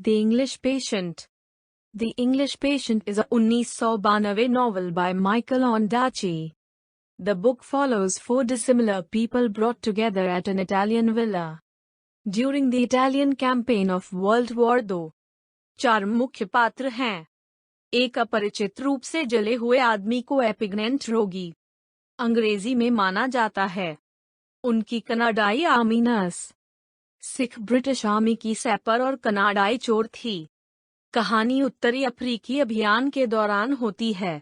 The English Patient. The English Patient is a 1992 novel by Michael Ondaatje. The book follows four dissimilar people brought together at an Italian villa during the Italian campaign of World War II. चार मुख्य पात्र हैं। एक अपरिचित रूप से जले हुए आदमी को एपिग्नेंट रोगी अंग्रेजी में माना जाता है। उनकी कनाडाई army nurse Sikh British army की सैपर और कनाडाई चोर थी। कहानी उत्तरी अफ्रीकी अभियान के दौरान होती है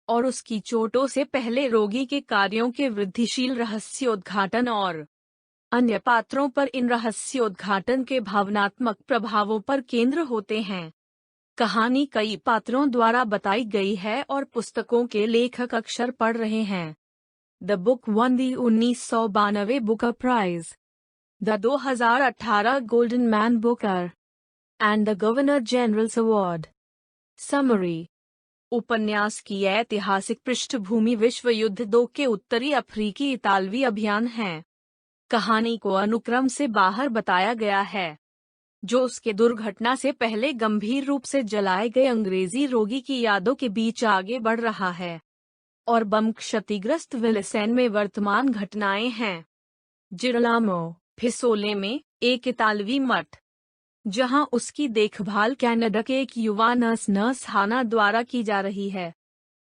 और उसकी चोटों से पहले रोगी के कार्यों के वृद्धिशील रहस्योद्घाटन और अन्य पात्रों पर इन रहस्योद्घाटन के भावनात्मक प्रभावों पर केंद्र होते हैं। कहानी कई पात्रों द्वारा बताई गई है और पुस्तकों के लेखक अक्सर पढ़ रहे हैं। The book won the 1992 Booker prize, the 2018 golden man Booker and the governor general's award. Summary. उपन्यास की ऐतिहासिक पृष्ठभूमि विश्व युद्ध 2 के उत्तरी अफ्रीकी इतालवी अभियान है। कहानी को अनुक्रम से बाहर बताया गया है, जो उसके दुर्घटना से पहले गंभीर रूप से जलाए गए अंग्रेजी रोगी की यादों के बीच आगे बढ़ रहा है, और बम क्षतिग्रस्त विल्सेन में वर्तमान घटनाएं हैं। जिरलामो फिसोले में एक इतालवी मठ, जहां उसकी देखभाल कनाडा के एक युवा नर्स हाना द्वारा की जा रही है।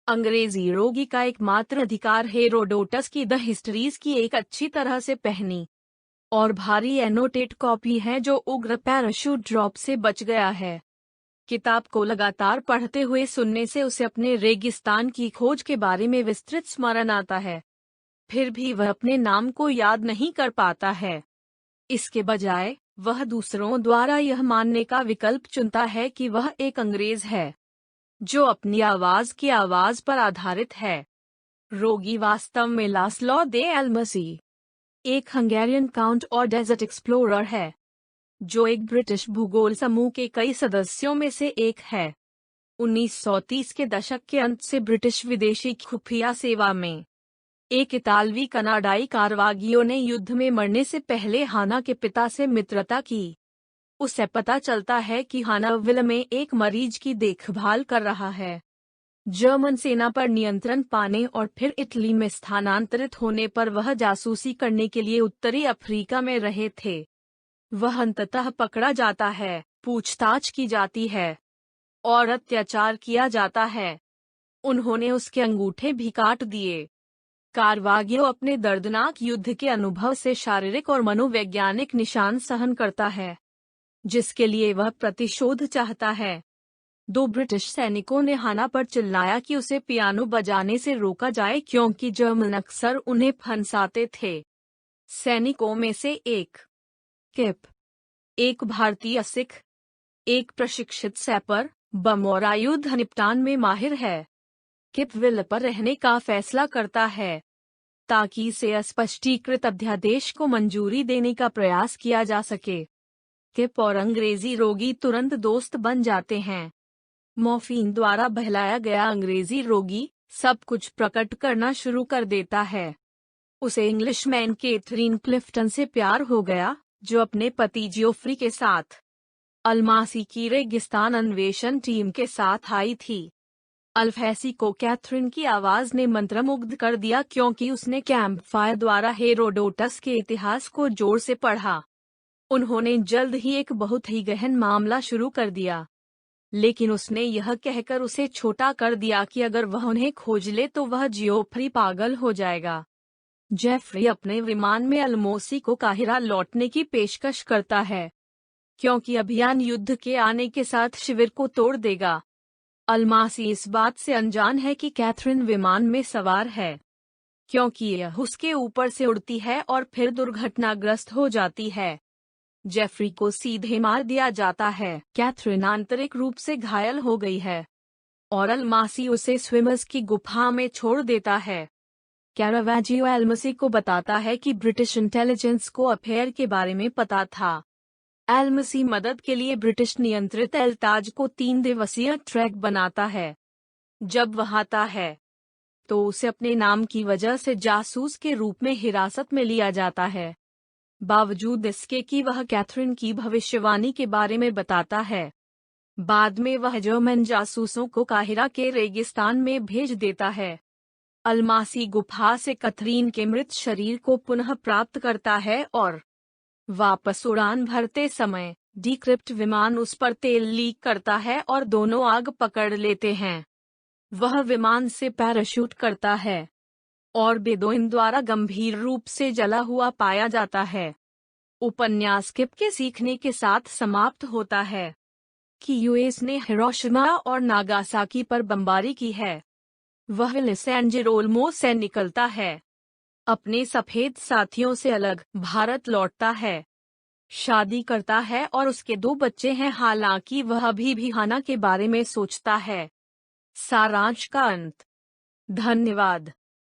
अंग्रेजी रोगी का एकमात्र अधिकार हेरोडोटस की द हिस्ट्रीज की एक अच्छी तरह से पहनी और भारी एनोटेट कॉपी है, जो उग्र पैराशूट ड्रॉप से बच गया है। किताब को लगातार पढ़ते हुए सुनने से उसे अपने रेगिस्तान की खोज के बारे में विस्तृत स्मरण आता है, फिर भी वह अपने नाम को याद नहीं कर पाता है। इसके बजाय वह दूसरों द्वारा यह मानने का विकल्प चुनता है कि वह एक अंग्रेज है, जो अपनी आवाज की आवाज पर आधारित है। रोगी वास्तव में लास्लो दे एल्मसी, एक हंगेरियन काउंट और डेजर्ट एक्सप्लोरर है, जो एक ब्रिटिश भूगोल समूह के कई सदस्यों में से एक है। 1930 के दशक के अंत से ब्रिटिश विदेशी खुफिया सेवा में एक इतालवी कनाडाई कारवागियों ने युद्ध में मरने से पहले हाना के पिता से मित्रता की। उसे पता चलता है कि हाना विला में एक मरीज की देखभाल कर रहा है। जर्मन सेना पर नियंत्रण पाने और फिर इटली में स्थानांतरित होने पर वह जासूसी करने के लिए उत्तरी अफ्रीका में रहे थे। वह अंततः पकड़ा जाता है, पूछताछ की जाती है और अत्याचार किया जाता है। उन्होंने उसके अंगूठे भी काट दिए। कारवागियो अपने दर्दनाक युद्ध के अनुभव से शारीरिक और मनोवैज्ञानिक निशान सहन करता है, जिसके लिए वह प्रतिशोध चाहता है। 2 ब्रिटिश सैनिकों ने हाना पर चिल्लाया कि उसे पियानो बजाने से रोका जाए, क्योंकि जर्मन अक्सर उन्हें फंसाते थे। सैनिकों में से एक, किप, एक भारतीय सिख, एक प्रशिक्षित सैपर, बम और आयुध निपटान में माहिर है। किप विला पर रहने का फैसला करता है ताकि इसे अस्पष्टीकृत अध्यादेश को मंजूरी देने का प्रयास किया जा सके। किप और अंग्रेजी रोगी तुरंत दोस्त बन जाते हैं। मॉर्फिन द्वारा बहलाया गया अंग्रेजी रोगी सब कुछ प्रकट करना शुरू कर देता है। उसे इंग्लिशमैन कैथरीन क्लिफ्टन से प्यार हो गया, जो अपने पति जियोफ्री के साथ अल्मासी की रेगिस्तान अन्वेषण टीम के साथ आई थी। अल्फैसी को कैथरीन की आवाज ने मंत्रमुग्ध कर दिया, क्योंकि उसने कैंप फायर द्वारा हेरोडोटस के इतिहास को जोर से पढ़ा। उन्होंने जल्द ही एक बहुत ही गहन मामला शुरू कर दिया, लेकिन उसने यह कहकर उसे छोटा कर दिया कि अगर वह उन्हें खोज ले तो वह जियोफ्री पागल हो जाएगा। जेफरी अपने विमान में अल्मोसी को काहिरा लौटने की पेशकश करता है, क्योंकि अभियान युद्ध के आने के साथ शिविर को तोड़ देगा। अल्मासी इस बात से अनजान है कि कैथरीन विमान में सवार है, क्योंकि यह उसके ऊपर से उड़ती है और फिर दुर्घटनाग्रस्त हो जाती है। जेफरी को सीधे मार दिया जाता है। कैथरीन आंतरिक रूप से घायल हो गई है और अल्मासी उसे स्विमर्स की गुफा में छोड़ देता है। कैरावाजियो एल्मसी को बताता है कि ब्रिटिश इंटेलिजेंस को अफेयर के बारे में पता था। एल्मसी मदद के लिए ब्रिटिश नियंत्रित एल्ताज को 3 दिवसीय ट्रैक बनाता है। जब वह आता है तो उसे अपने नाम की वजह से जासूस के रूप में हिरासत में लिया जाता है। बावजूद इसके कि वह कैथरीन की भविष्यवाणी के बारे में बताता है। बाद में वह जर्मन जासूसों को काहिरा के रेगिस्तान में भेज देता है। अलमासी गुफा से कैथरीन के मृत शरीर को पुनः प्राप्त करता है और वापस उड़ान भरते समय डिक्रिप्ट विमान उस पर तेल लीक करता है और दोनों आग पकड़ लेते हैं। वह विमान से पैराशूट करता है और बेदोइन द्वारा गंभीर रूप से जला हुआ पाया जाता है। उपन्यास किप के सीखने के साथ समाप्त होता है कि यूएस ने हिरोशिमा और नागासाकी पर बमबारी की है। वह लॉस ओल्मो से निकलता है, अपने सफेद साथियों से अलग भारत लौटता है, शादी करता है और उसके 2 बच्चे हैं, हालांकि वह अभी भी हाना के बारे में सोचता है। सारांश का अंत। धन्यवाद।